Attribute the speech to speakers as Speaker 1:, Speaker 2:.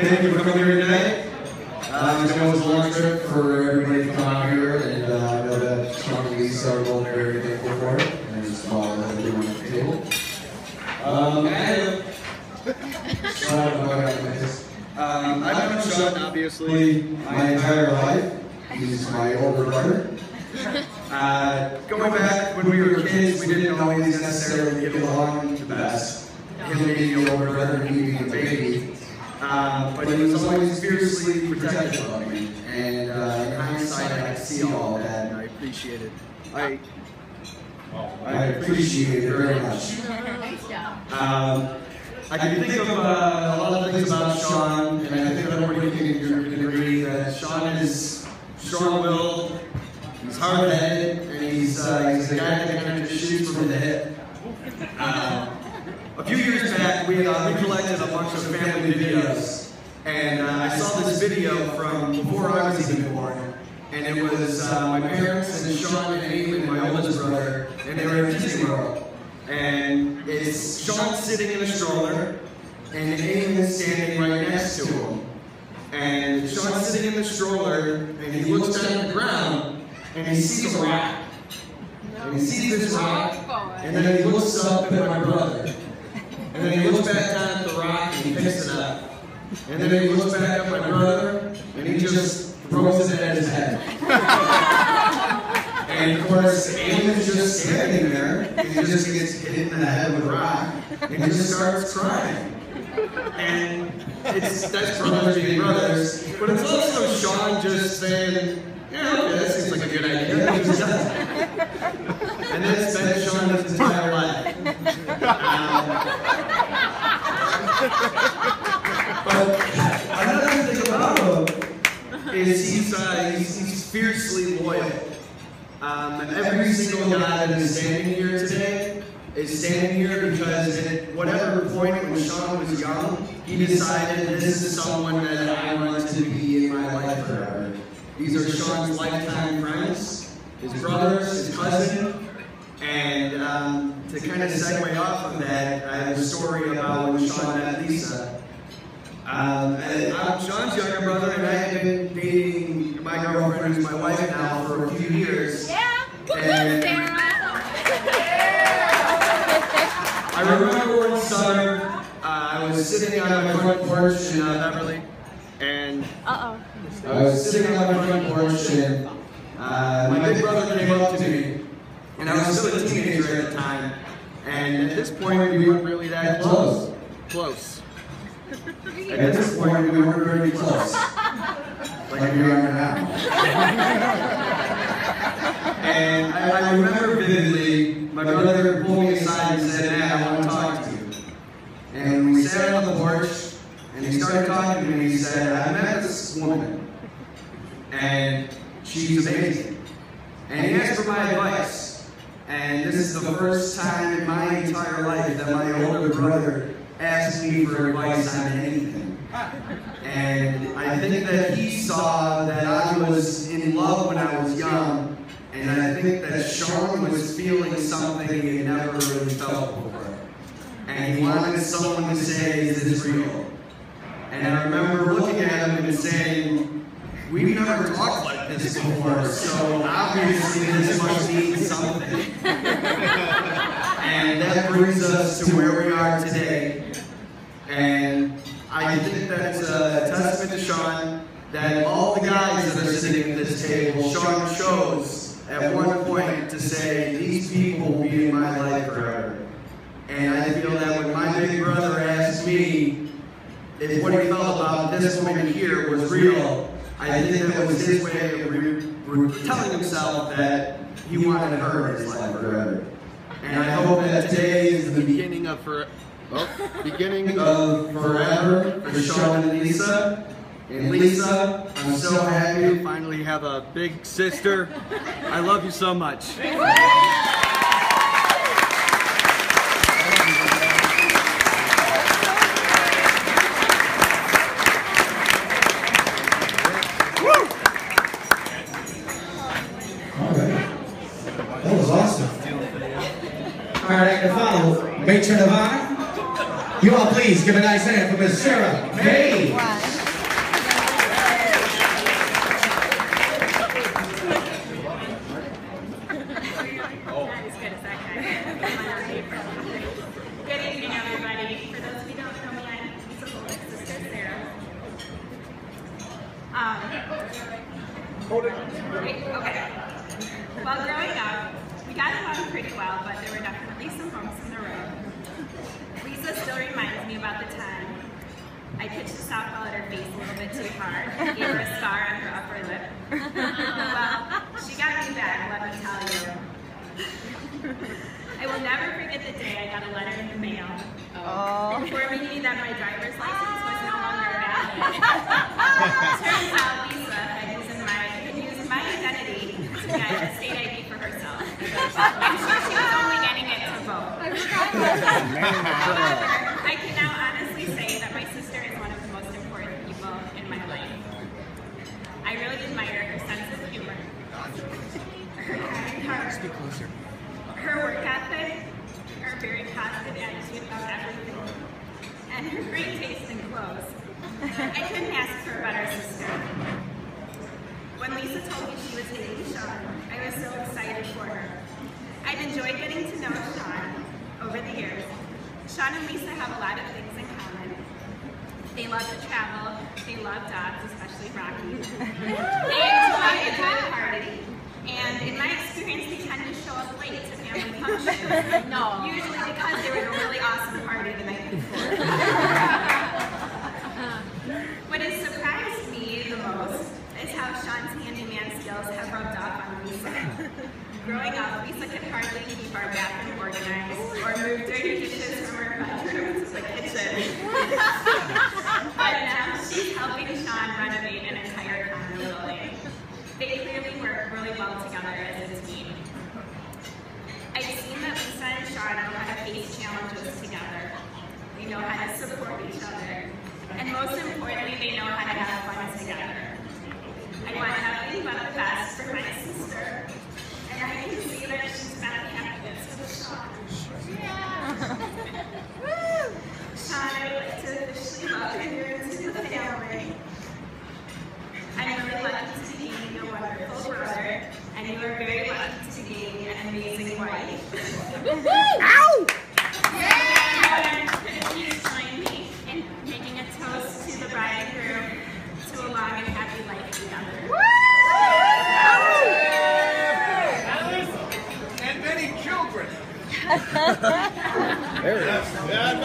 Speaker 1: thank you for coming here tonight. I know it was a long trip for everybody to come out here, and I know that Sean and Lisa are both very thankful for it, and just all everyone at the table. I've known Sean, obviously, my entire life. He's my older brother. Going back when we were kids, we didn't always necessarily get along the best. Him being the older brother and me being the baby. But he was always fiercely protective of me. And in hindsight, I can see all of that, and I appreciate it. I appreciate it very much. I can think of a lot of things about Sean, and I think everybody can agree that Sean is strong-willed, he's hard-headed, and he's a guy that kind of just shoots from the hip. A few years back, we collected a bunch of family videos, and I saw this video from before I was even born, and it was my parents and Sean and Amy and my oldest brother, and they were at Disney World. And it's Sean sitting in a stroller, and Amy is standing right next to him. And Sean's sitting in the stroller, and he looks down at the ground, and he sees a rock. And he sees this rock, and then he looks up at my brother. And then he looks back down at the rock, and he picks it up. And then he looks back at my brother, and he just throws it at his head. And of course, Alan's just standing there, and he just gets hit in the head with a rock, and he just starts crying. And that's brothers being brothers, but it's also Sean just saying, yeah, okay, that seems like a good idea. He just does it. And that's been Sean his entire life. But another thing about him is he's fiercely loyal. Every single guy that is standing here today is standing here because at whatever point when Sean was young, he decided this is someone that I want to be in my life forever. These are Sean's lifetime friends, his brothers, his cousin, and to kind of segue off of that, I have a story about when Sean met Lisa. I'm Sean's younger brother, and I have been dating my girlfriend, who's my wife now, for a few years.
Speaker 2: Yeah,
Speaker 1: and
Speaker 2: Sara.
Speaker 1: I remember one summer, I was sitting on my front porch in Beverly, and I was sitting on my front porch, and my big brother came up to me, and I was still a teenager at the time, and at this point we weren't really that close. At this point we weren't very close, like we are now. And I remember vividly, my brother pulled me aside and said, "Man, I want to talk to you." And we sat on the porch, and he started talking to me, and he said, "I met this woman, and she's amazing." And he asked for my advice. And this is the first time in my entire life that my older brother asked me for advice on anything. And I think that he saw that I was in love when I was young, and I think that Sean was feeling something he had never really felt before. And he wanted someone to say, "Is this real?" And I remember looking at him and saying, "We've never talked like this before, so obviously this must mean something." And that brings us to where we are today. And I think that's a testament to Sean that all the guys that are sitting at this table, Sean chose at one point to say, "These people will be in my life forever." And I feel that when my big brother asked me if what he felt about this woman here was real, I think that was his way of telling himself that he wanted her in his life forever. And I hope that today is the beginning of forever for Sean and Lisa. And Lisa, I'm so happy to finally have a big sister. I love you so much.
Speaker 3: That was awesome. All right, the final matron of honor.
Speaker 2: You all please give a nice hand for Miss Sara. Hey!
Speaker 4: Good evening, everybody. For those of you who don't know me, I'm Lisa's older sister, Sara. Okay. Well, growing up, we got along pretty well, but there were definitely some bumps in the road. Lisa still reminds me about the time I pitched a softball at her face a little bit too hard, gave her a scar on her upper lip. Well, she got me back, let me tell you. I will never forget the day I got a letter in the mail informing me that my driver's license was no longer valid. Turns out Lisa had used my identity to get a state ID for herself. I'm sure she was only getting it to vote. However, I can now honestly say that my sister is one of the most important people in my life. I really admire her sense of humor, her kind heart, her work ethic, her very positive attitude about everything, and her great taste in clothes. I couldn't ask for a better sister. When Lisa told me she was dating Sean, I was so excited for her. I've enjoyed getting to know Sean over the years. Sean and Lisa have a lot of things in common. They love to travel, they love dogs, especially Rocky. They enjoy a good party. And in my experience, they tend to show up late to family functions. No. Usually because they were at a really awesome party the night before. What has surprised me the most is how Sean's handyman skills have rubbed off on Lisa. Growing up, Lisa could hardly keep our bathroom organized or move dirty dishes from her bedroom to the kitchen. But now she's helping Sean renovate an entire condo building. They clearly work really well together as a team. I've seen that Lisa and Sean know how to face challenges together. They know how to support each other. And most importantly, they know how to have fun together. I want nothing but the best for my sister. And I can see that she's found happiness with Sean. Sean, I would like to officially welcome you into the family. I'm really lucky to be gaining a wonderful brother, and you are very lucky to be gaining an amazing wife. Ow! Yeah! Please join me in making a toast to the bride and groom to a long and happy life together.
Speaker 3: And many children. There it is. Yeah,